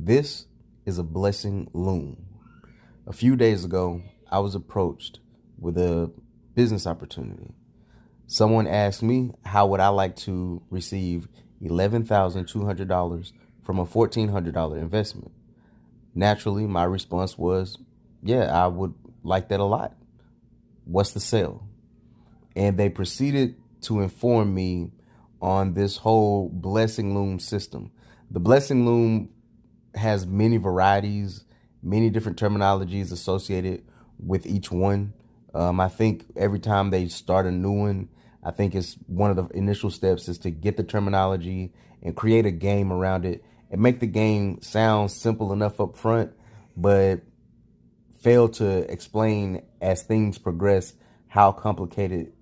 This is a blessing loom. A few days ago, I was approached with a business opportunity. Someone asked me how would I like to receive $11,200 from a $1,400 investment. Naturally, my response was, yeah, I would like that a lot. What's the sale? And they proceeded to inform me on this whole blessing loom system. The blessing loom has many varieties, many different terminologies associated with each one. I think every time they start a new one, I think it's one of the initial steps is to get the terminology and create a game around it and make the game sound simple enough up front, but fail to explain as things progress how complicated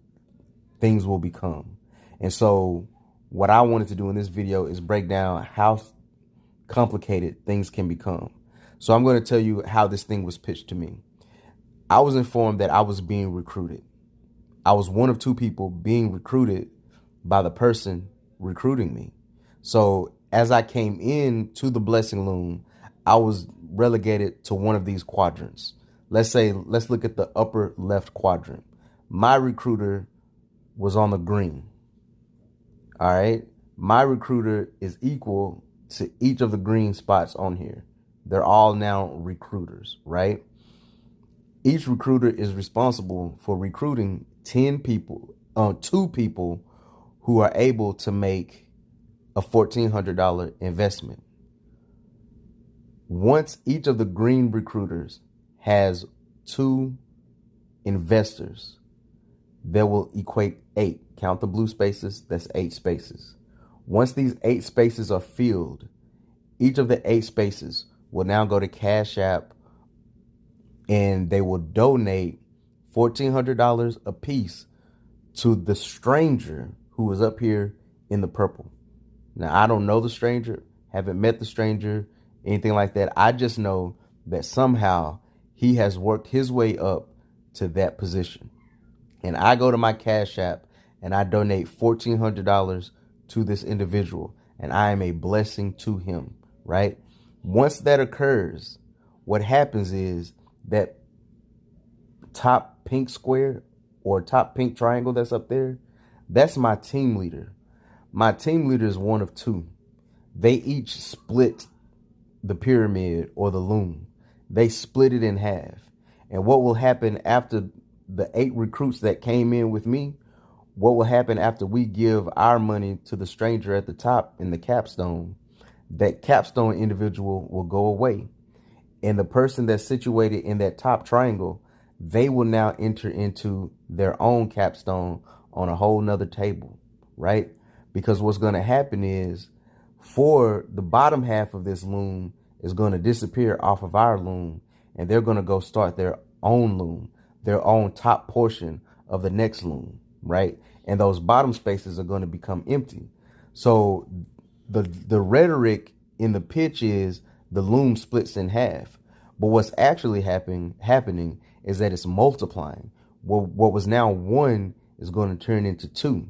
things will become. And so what I wanted to do in this video is break down how complicated things can become. So I'm going to tell you how this thing was pitched to me. I was informed that I was being recruited. I was one of two people being recruited by the person recruiting me. So as I came in to the blessing loom, I was relegated to one of these quadrants. Let's look at the upper left quadrant. My recruiter was on the green. All right. My recruiter is equal to each of the green spots on here. They're all now recruiters, right? Each recruiter is responsible for recruiting 2 people who are able to make a $1,400 investment. Once each of the green recruiters has 2 investors, that will equate 8. Count the blue spaces, that's 8 spaces. Once these 8 spaces are filled, each of the 8 spaces will now go to Cash App and they will donate $1,400 a piece to the stranger who is up here in the purple. Now, I don't know the stranger, haven't met the stranger, anything like that. I just know that somehow he has worked his way up to that position. And I go to my Cash App and I donate $1,400 to this individual, and I am a blessing to him, right? Once that occurs, what happens is that top pink square or top pink triangle that's up there, that's my team leader. My team leader is one of 2. They each split the pyramid or the loom. They split it in half. And what will happen after the 8 recruits that came in with me, what will happen after we give our money to the stranger at the top in the capstone, that capstone individual will go away. And the person that's situated in that top triangle, they will now enter into their own capstone on a whole nother table, right? Because what's going to happen is for the bottom half of this loom is going to disappear off of our loom, and they're going to go start their own loom, their own top portion of the next loom, right? And those bottom spaces are going to become empty. So the rhetoric in the pitch is the loom splits in half. But what's actually happening is that it's multiplying. What was now 1 is going to turn into 2.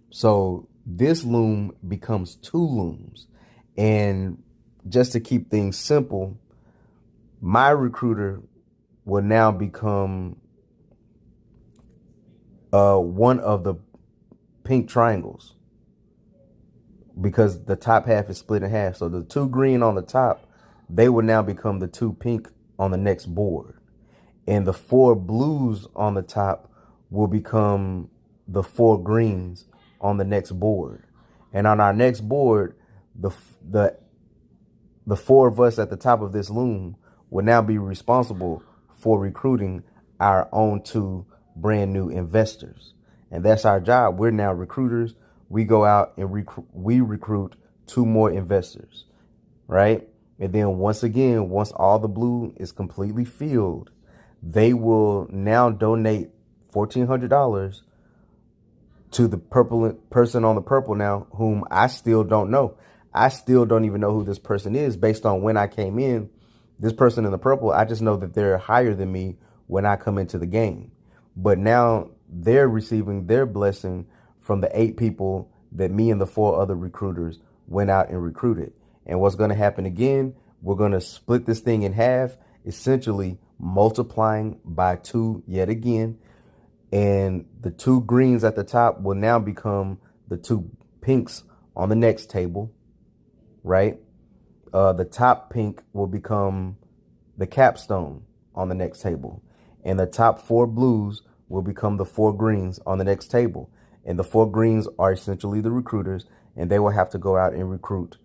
So this loom becomes 2 looms. And just to keep things simple, my recruiter will now become one of the pink triangles, because the top half is split in half. So the 2 green on the top, they will now become the 2 pink on the next board. And the 4 blues on the top will become the 4 greens on the next board. And on our next board, the 4 of us at the top of this loom will now be responsible for recruiting our own 2 brand new investors. And that's our job. We're now recruiters. We go out and we recruit 2 more investors, right? And then once again, once all the blue is completely filled, they will now donate $1,400 to the purple person on the purple now, whom I still don't know. I still don't even know who this person is based on when I came in. This person in the purple, I just know that they're higher than me when I come into the game. But now they're receiving their blessing from the 8 people that me and the 4 other recruiters went out and recruited. And what's going to happen again, We're going to split this thing in half, essentially multiplying by 2 yet again. And the 2 greens at the top will now become the 2 pinks on the next table, right? The top pink will become the capstone on the next table. And the top 4 blues will become the 4 greens on the next table. And the 4 greens are essentially the recruiters, and they will have to go out and recruit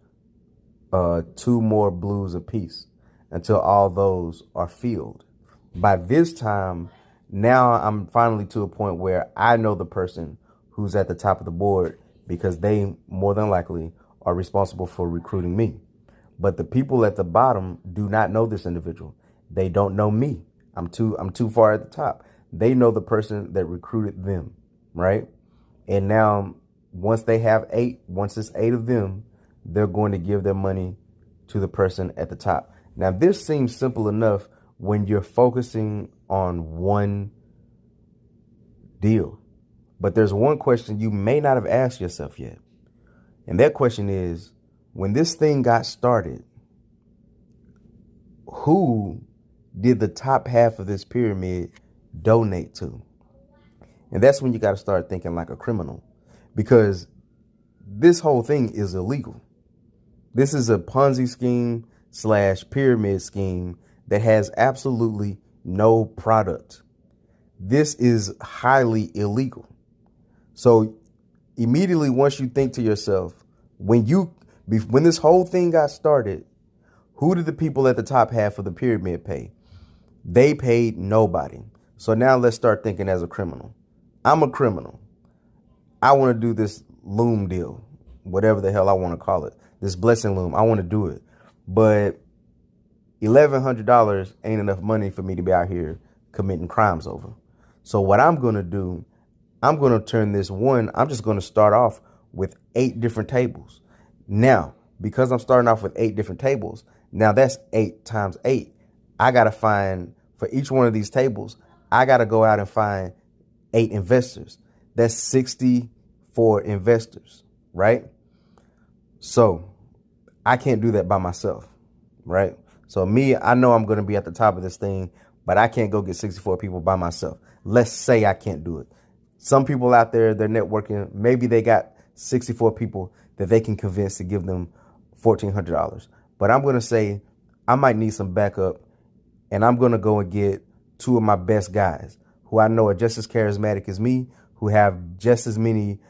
2 more blues apiece until all those are filled. By this time, now I'm finally to a point where I know the person who's at the top of the board, because they more than likely are responsible for recruiting me. But the people at the bottom do not know this individual. They don't know me. I'm too far at the top. They know the person that recruited them, right? And now once they have 8, once it's 8 of them, they're going to give their money to the person at the top. Now, this seems simple enough when you're focusing on one deal. But there's one question you may not have asked yourself yet. And that question is, when this thing got started, who did the top half of this pyramid donate to? And that's when you got to start thinking like a criminal, because this whole thing is illegal. This is a Ponzi scheme / pyramid scheme that has absolutely no product. This is highly illegal. So immediately, once you think to yourself, when this whole thing got started, who did the people at the top half of the pyramid pay? They paid nobody. So now let's start thinking as a criminal. I'm a criminal. I want to do this Loom deal, whatever the hell I want to call it, this blessing Loom. I want to do it. But $1,100 ain't enough money for me to be out here committing crimes over. So what I'm going to do, I'm going to turn this I'm just going to start off with 8 different tables. Now, because I'm starting off with 8 different tables, now that's 8 times 8. I got to find, for each one of these tables, I got to go out and find 8 investors. That's 64 investors, right? So I can't do that by myself, right? So me, I know I'm going to be at the top of this thing, but I can't go get 64 people by myself. Let's say I can't do it. Some people out there, they're networking. Maybe they got 64 people that they can convince to give them $1,400. But I'm going to say I might need some backup, and I'm going to go and get 2 of my best guys who I know are just as charismatic as me, who have just as many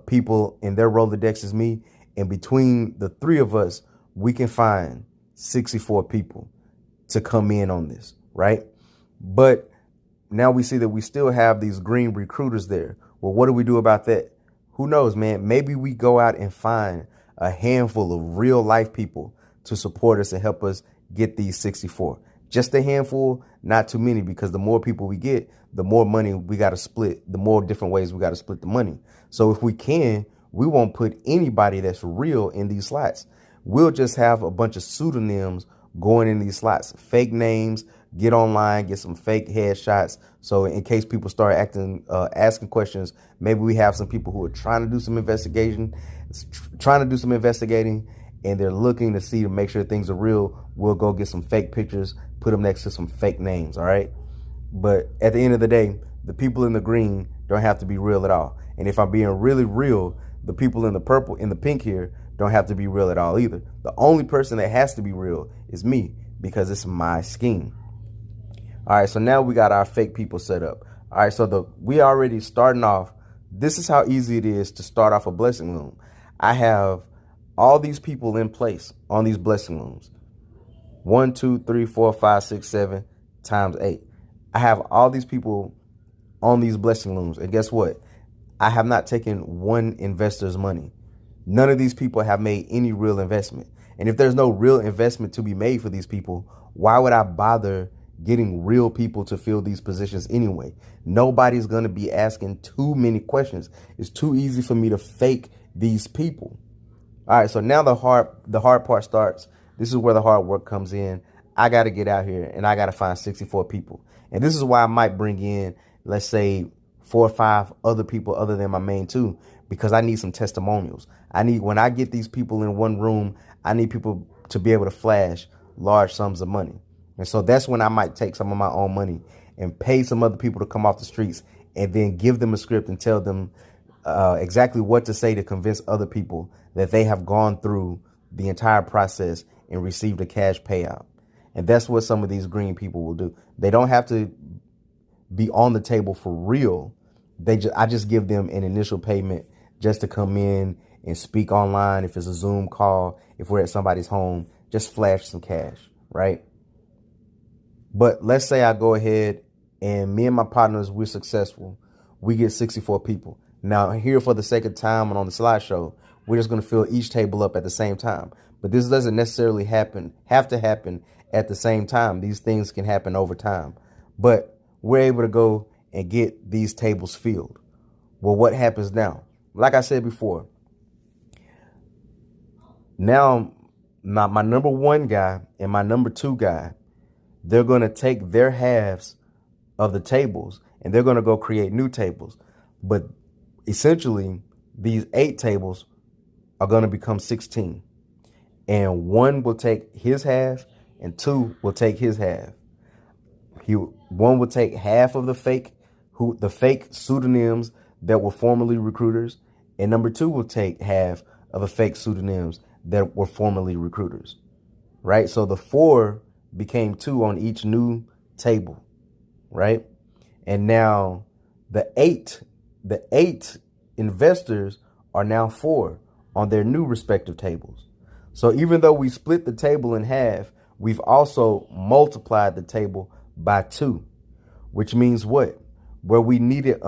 people in their Rolodex as me. And between the 3 of us, we can find 64 people to come in on this, right? But now we see that we still have these green recruiters there. Well, what do we do about that? Who knows, man? Maybe we go out and find a handful of real life people to support us and help us get these 64. Just a handful, not too many, because the more people we get, the more money we got to split, the more different ways we got to split the money. So if we can, we won't put anybody that's real in these slots. We'll just have a bunch of pseudonyms going in these slots, fake names, get online, get some fake headshots. So in case people start asking questions, maybe we have some people who are trying to do some investigating, and they're looking to see to make sure things are real. We'll go get some fake pictures, put them next to some fake names. All right. But at the end of the day, the people in the green don't have to be real at all. And if I'm being really real, the people in the purple, in the pink here, don't have to be real at all either. The only person that has to be real is me, because it's my scheme. All right, so now we got our fake people set up. All right, so we already starting off. This is how easy it is to start off a blessing loom. I have all these people in place on these blessing looms. 1, 2, 3, 4, 5, 6, 7 times 8. I have all these people on these blessing looms. And guess what? I have not taken one investor's money. None of these people have made any real investment. And if there's no real investment to be made for these people, why would I bother getting real people to fill these positions anyway? Nobody's going to be asking too many questions. It's too easy for me to fake these people. All right, so now the hard part starts. This is where the hard work comes in. I got to get out here and I got to find 64 people. And this is why I might bring in, let's say, 4 or 5 other people other than my main 2, because I need some testimonials. When I get these people in one room, I need people to be able to flash large sums of money. And so that's when I might take some of my own money and pay some other people to come off the streets and then give them a script and tell them exactly what to say to convince other people that they have gone through the entire process and received a cash payout. And that's what some of these green people will do. They don't have to be on the table for real. I just give them an initial payment just to come in and speak online. If it's a Zoom call, if we're at somebody's home, just flash some cash, right? But let's say I go ahead and me and my partners, we're successful. We get 64 people. Now here, for the sake of time and on the slideshow, we're just going to fill each table up at the same time. But this doesn't necessarily have to happen at the same time. These things can happen over time. But we're able to go and get these tables filled. Well, what happens now? Like I said before, now my number one guy and my number two guy, they're going to take their halves of the tables and they're going to go create new tables. But essentially, these 8 tables are going to become 16. And 1 will take his half and 2 will take his half. 1 will take half of the fake pseudonyms that were formerly recruiters, and number 2 will take half of the fake pseudonyms that were formerly recruiters. Right? So the 4 became 2 on each new table, right? And now the eight investors are now 4 on their new respective tables. So even though we split the table in half, we've also multiplied the table by 2, which means what? Where we needed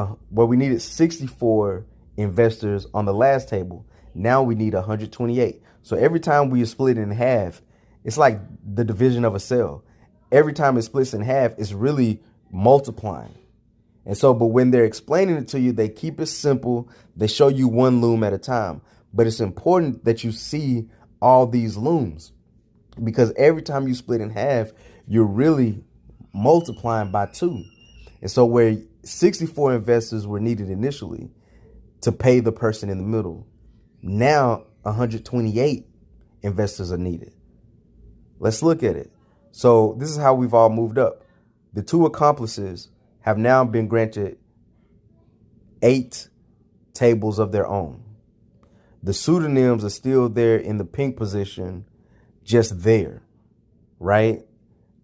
64 investors on the last table, now we need 128. So every time we split in half, it's like the division of a cell. Every time it splits in half, it's really multiplying. And so, but when they're explaining it to you, they keep it simple. They show you one loom at a time. But it's important that you see all these looms, because every time you split in half, you're really multiplying by 2. And so where 64 investors were needed initially to pay the person in the middle, now 128 investors are needed. Let's look at it. So this is how we've all moved up. The 2 accomplices have now been granted 8 tables of their own. The pseudonyms are still there in the pink position, just there, right?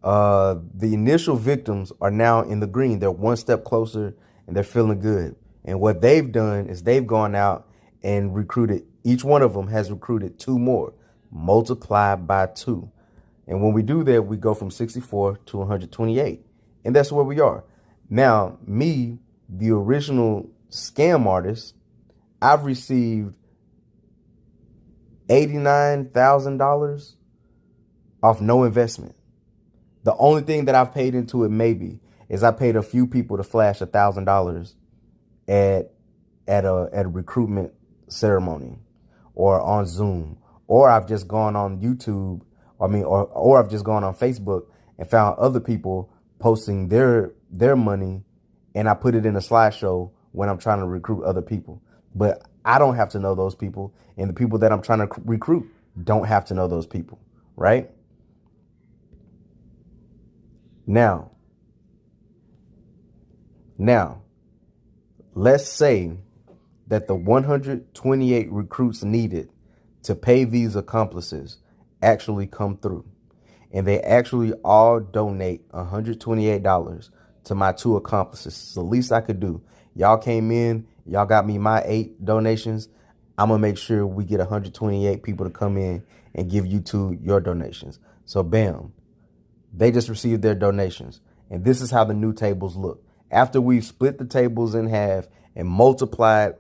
The initial victims are now in the green. They're one step closer and they're feeling good. And what they've done is they've gone out and recruited. Each one of them has recruited 2 more, multiplied by 2. And when we do that, we go from 64 to 128. And that's where we are. Now, me, the original scam artist, I've received $89,000 off no investment. The only thing that I've paid into it maybe is I paid a few people to flash $1,000 at a recruitment ceremony or on Zoom, or I've just gone on YouTube. Or I've just gone on Facebook and found other people posting their money, and I put it in a slideshow when I'm trying to recruit other people. But I don't have to know those people, and the people that I'm trying to recruit don't have to know those people, right? Now, let's say that the 128 recruits needed to pay these accomplices actually come through, and they actually all donate $128 to my 2 accomplices. It's the least I could do. Y'all came in, y'all got me my 8 donations. I'm gonna make sure we get 128 people to come in and give you 2 your donations. So bam, they just received their donations. And this is how the new tables look. After we've split the tables in half and multiplied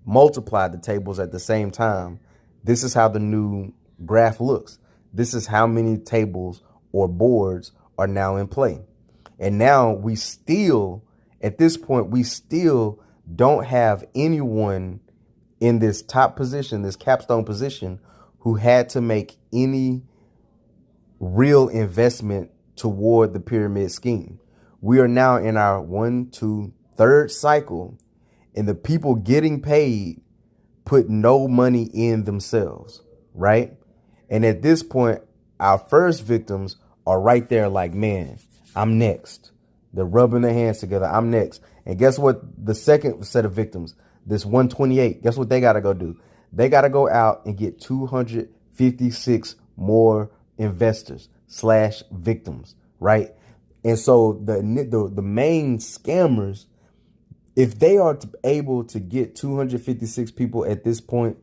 the tables at the same time, this is how the new graph looks. This is how many tables or boards are now in play. And now at this point, we still don't have anyone in this top position, this capstone position, who had to make any real investment toward the pyramid scheme. We are now in our 3rd cycle, and the people getting paid put no money in themselves, right? And at this point, our first victims are right there like, man, I'm next. They're rubbing their hands together. I'm next. And guess what? The second set of victims, this 128, guess what they got to go do? They got to go out and get 256 more investors / victims, right? And so the main scammers, if they are able to get 256 people at this point,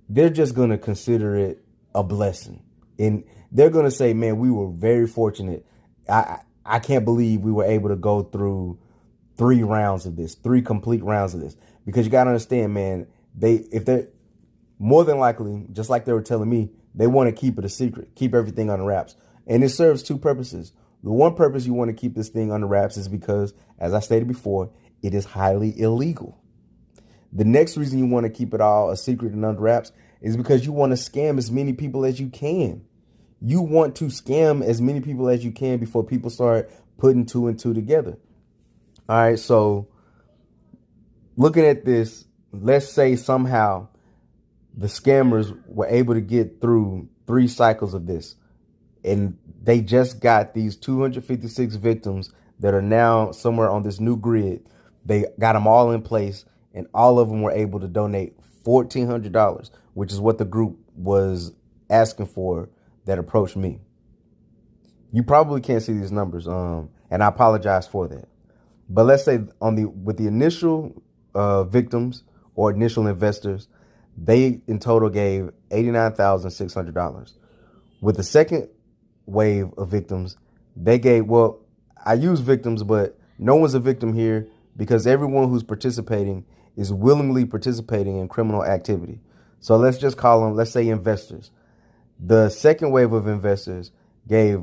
they're just going to consider it a blessing. And they're going to say, man, we were very fortunate. I can't believe we were able to go through 3 rounds of this, 3 complete rounds of this. Because you got to understand, man, if they're more than likely, just like they were telling me, they want to keep it a secret, keep everything under wraps. And it serves 2 purposes. The one purpose you want to keep this thing under wraps is because, as I stated before, it is highly illegal. The next reason you want to keep it all a secret and under wraps is because you want to scam as many people as you can. You want to scam as many people as you can before people start putting 2 and 2 together. All right, so looking at this, let's say somehow the scammers were able to get through 3 cycles of this, and they just got these 256 victims that are now somewhere on this new grid. They got them all in place, and all of them were able to donate $1,400, which is what the group was asking for that approached me. You probably can't see these numbers, and I apologize for that. But let's say with the initial victims or initial investors, they in total gave $89,600. With the second wave of victims, they gave, well, I use victims, but no one's a victim here because everyone who's participating is willingly participating in criminal activity. So let's just call them, let's say, investors. The second wave of investors gave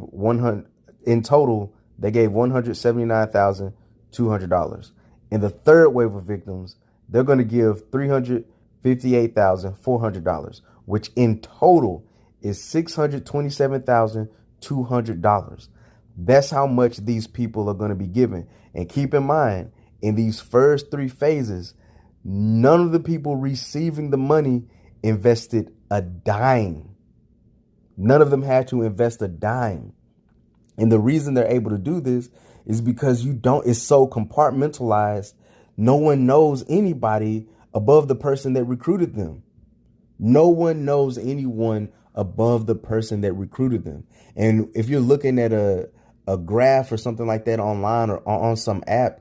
in total, they gave $179,200. In the third wave of victims, they're going to give $358,400, which in total is $627,200. That's how much these people are going to be given. And keep in mind, in these first 3 phases, none of the people receiving the money invested a dime. None of them had to invest a dime. And the reason they're able to do this is because it's so compartmentalized. No one knows anybody above the person that recruited them. No one knows anyone above the person that recruited them. And if you're looking at a graph or something like that online or on some app,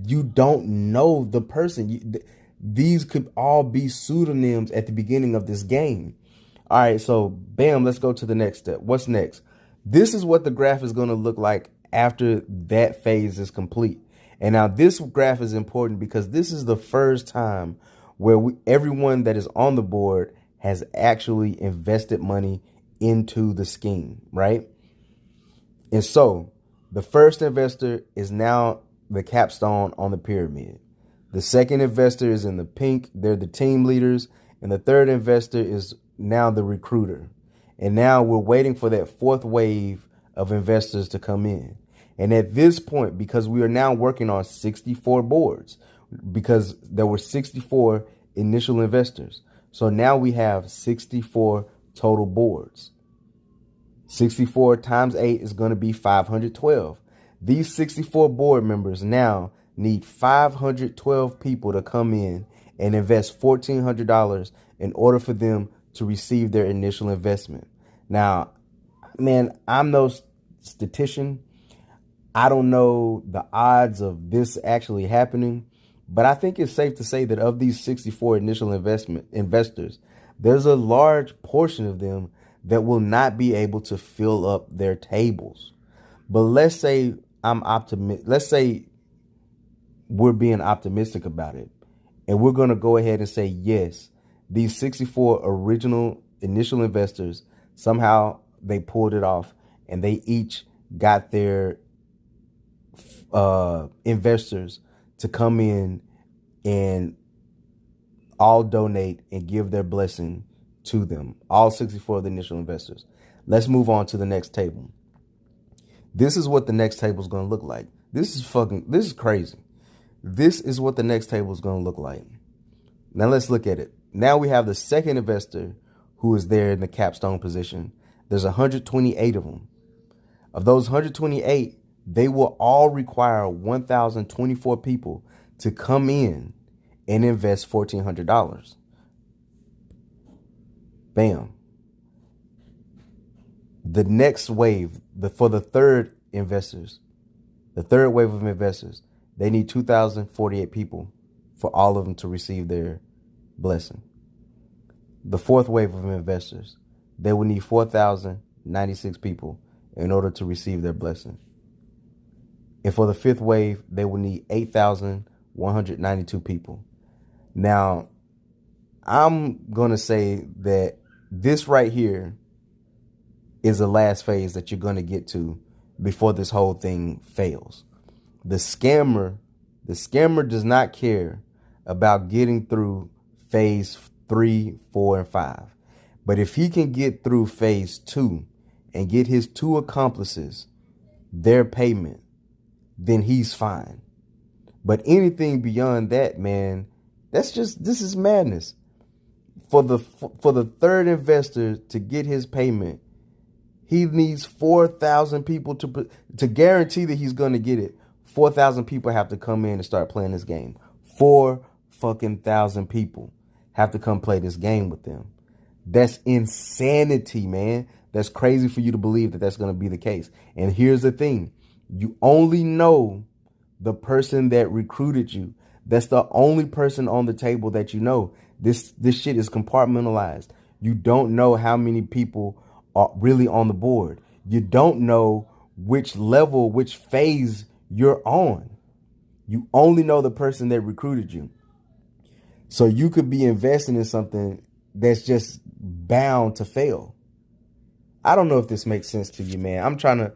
you don't know the person. These could all be pseudonyms at the beginning of this game. All right, so bam, let's go to the next step. What's next? This is what the graph is going to look like after that phase is complete. And now this graph is important because this is the first time where everyone that is on the board has actually invested money into the scheme, right? And so the first investor is now the capstone on the pyramid. The second investor is in the pink. They're the team leaders. And the third investor is now the recruiter. And now we're waiting for that 4th wave of investors to come in. And at this point, because we are now working on 64 boards, because there were 64 initial investors. So now we have 64 total boards. 64 times 8 is going to be 512. These 64 board members now need 512 people to come in and invest $1,400 in order for them to receive their initial investment. Now, man, I'm no statistician. I don't know the odds of this actually happening, but I think it's safe to say that of these 64 initial investors, there's a large portion of them that will not be able to fill up their tables. But let's say let's say we're being optimistic about it, and we're going to go ahead and say, yes, these 64 original initial investors, somehow they pulled it off and they each got their investors to come in and all donate and give their blessing to them. All 64 of the initial investors. Let's move on to the next table. This is what the next table is going to look like. This is crazy. This is what the next table is going to look like. Now let's look at it. Now we have the second investor who is there in the capstone position. There's 128 of them. Of those 128, they will all require 1,024 people to come in and invest $1,400. Bam. The next wave, for the third wave of investors, they need 2,048 people for all of them to receive their blessing. The fourth wave of investors, they will need 4,096 people in order to receive their blessing. And for the fifth wave, they will need 8,192 people. Now, I'm going to say that this right here is the last phase that you're going to get to before this whole thing fails. The scammer does not care about getting through phase 3, 4, and 5. But if he can get through phase 2 and get his 2 accomplices their payment, then he's fine. But anything beyond that, man, this is madness. For the third investor to get his payment, he needs 4,000 people to guarantee that he's going to get it. 4,000 people have to come in and start playing this game. 4,000 people have to come play this game with them. That's insanity, man. That's crazy for you to believe that that's going to be the case. And here's the thing. You only know the person that recruited you. That's the only person on the table that you know. This shit is compartmentalized. You don't know how many people are really on the board. You don't know which level, which phase you're on. You only know the person that recruited you. So you could be investing in something that's just bound to fail. I don't know if this makes sense to you, man. I'm trying to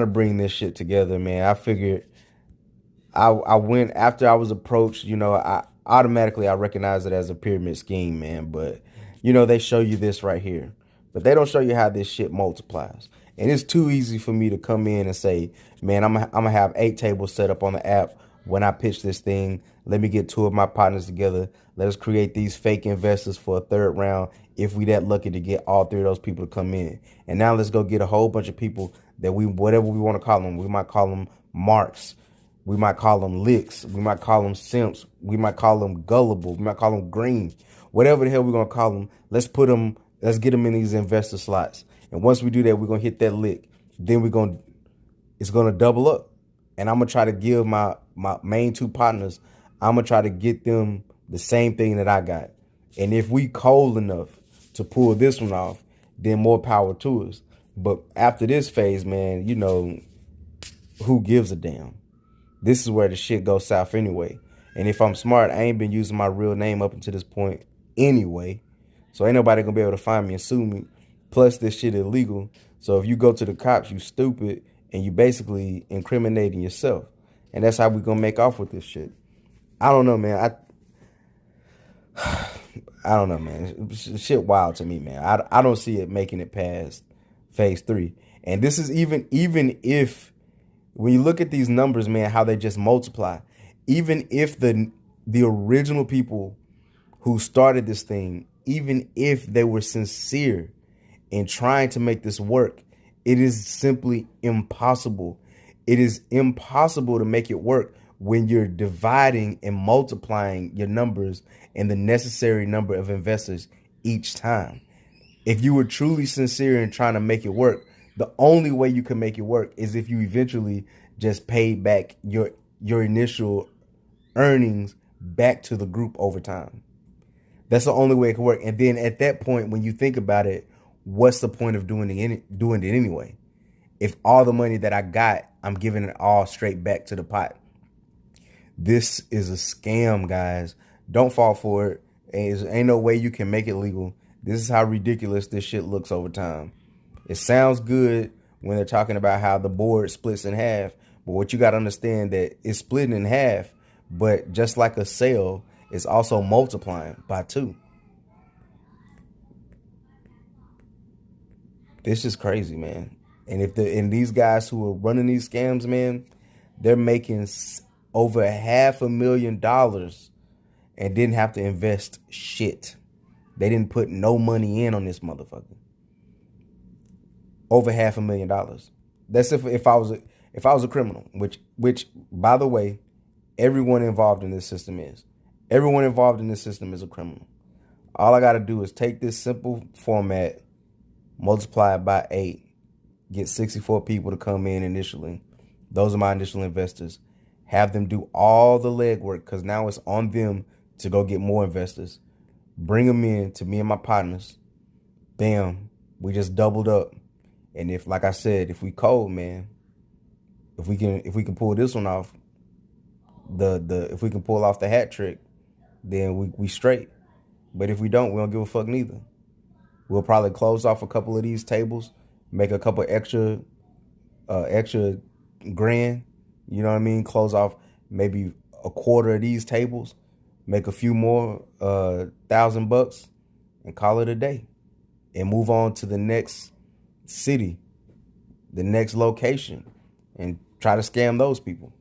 bring this shit together, man. I figured I went after I was approached, I automatically recognize it as a pyramid scheme, man. But, they show you this right here. But they don't show you how this shit multiplies. And it's too easy for me to come in and say, man, I'm going to have 8 tables set up on the app when I pitch this thing. Let me get 2 of my partners together. Let us create these fake investors for a third round if we that lucky to get all 3 of those people to come in. And now let's go get a whole bunch of people that whatever we want to call them. We might call them marks. We might call them licks. We might call them simps. We might call them gullible. We might call them green. Whatever the hell we're going to call them, let's get them in these investor slots. And once we do that, we're going to hit that lick. Then it's going to double up. And I'm going to try to give my main 2 partners, I'm going to try to get them the same thing that I got. And if we cold enough to pull this one off, then more power to us. But after this phase, man, who gives a damn? This is where the shit goes south anyway. And if I'm smart, I ain't been using my real name up until this point anyway. So ain't nobody gonna be able to find me and sue me. Plus, this shit illegal. So if you go to the cops, you stupid, and you basically incriminating yourself. And that's how we gonna make off with this shit. I don't know, man. I don't know, man. Shit wild to me, man. I don't see it making it past phase 3. And this is even if, when you look at these numbers, man, how they just multiply. Even if the original people who started this thing, even if they were sincere in trying to make this work, it is simply impossible. It is impossible to make it work when you're dividing and multiplying your numbers and the necessary number of investors each time. If you were truly sincere in trying to make it work, the only way you can make it work is if you eventually just pay back your initial earnings back to the group over time. That's the only way it can work. And then at that point, when you think about it, what's the point of doing it anyway? If all the money that I got, I'm giving it all straight back to the pot. This is a scam, guys. Don't fall for it. Ain't no way you can make it legal. This is how ridiculous this shit looks over time. It sounds good when they're talking about how the board splits in half. But what you got to understand that it's splitting in half. But just like a sale, it's also multiplying by 2. This is crazy, man. And these guys who are running these scams, man, they're making over $500,000 and didn't have to invest shit. They didn't put no money in on this motherfucker. over $500,000. That's if I was a criminal, which by the way, everyone involved in this system is. Everyone involved in this system is a criminal. All I got to do is take this simple format, multiply it by 8, get 64 people to come in initially. Those are my initial investors. Have them do all the legwork, because now it's on them to go get more investors. Bring them in to me and my partners. Bam, we just doubled up. And if, like I said, if we cold, man, if we can pull this one off, if we can pull off the hat trick, then we straight. But if we don't give a fuck neither. We'll probably close off a couple of these tables, make a couple extra grand, you know what I mean? Close off maybe a quarter of these tables, make a few more $1,000 and call it a day, and move on to the next city, the next location, and try to scam those people.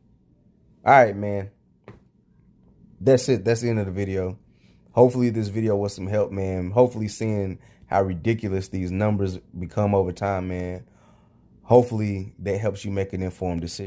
All right, man. That's it. That's the end of the video. Hopefully this video was some help, man. Hopefully seeing how ridiculous these numbers become over time, man. Hopefully that helps you make an informed decision.